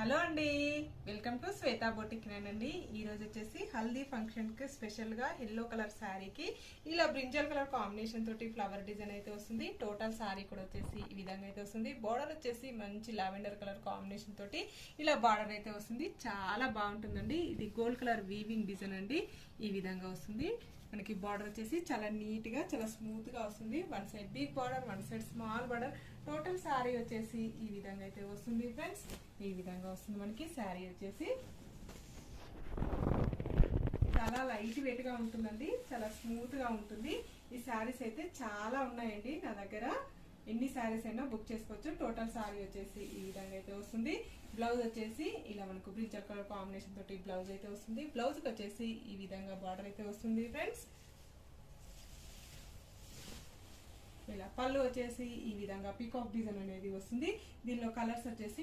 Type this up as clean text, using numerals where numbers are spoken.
Hello అండి, welcome to Shweta boutique అండి. ఈ రోజు వచ్చేసి హల్దీ ఫంక్షన్ కి స్పెషల్ గా ఎల్లో కలర్ శారీకి ఇలా బ్రింజల్ కలర్ కాంబినేషన్ తోటి ఫ్లవర్ డిజైన్ అయితే వస్తుంది. టోటల్ శారీ కూడా వచ్చేసి ఈ విధంగా అయితే వస్తుంది. బోర్డర్ వచ్చేసి మంచి లావెండర్ కలర్ కాంబినేషన్ తోటి ఇలా బార్డర్ అయితే వస్తుంది. చాలా బాగుంటుందండి. ఇది గోల్డ్ కలర్ వీవింగ్ డిజైన్ అండి. ఈ విధంగా వస్తుంది. మనకి బార్డర్ వచ్చేసి చాలా నీట్ గా చాలా స్మూత్ గా వస్తుంది. One side big border, one side small border. Total sari వచ్చేసి ఈ విధంగా అయితే వస్తుంది ఫ్రెండ్స్. ఈ విధంగా వస్తుంది మనకి శారీ వచ్చేసి. చాలా లైట్ వెయిట్ గా ఉంటుందండి, చాలా స్మూత్ గా ఉంటుంది. ఈ శారీస్ అయితే చాలా ఉన్నాయండి నా దగ్గర. ఎన్ని శారీస్ అయినా బుక్ చేసుకోవచ్చు. టోటల్ శారీ వచ్చేసి ఈ విధంగా అయితే వస్తుంది. బ్లౌజ్ వచ్చేసి ఇలా మనకు బ్రింజల్ కలర్ కాంబినేషన్ తోటి బ్లౌజ్ అయితే వస్తుంది. బ్లౌజ్ కి వచ్చేసి ఈ విధంగా బార్డర్ అయితే వస్తుంది ఫ్రెండ్స్. ఇలా పళ్ళు వచ్చేసి ఈ విధంగా పీకాక్ డిజైన్ అనేది వస్తుంది. దీనిలో కలర్స్ వచ్చేసి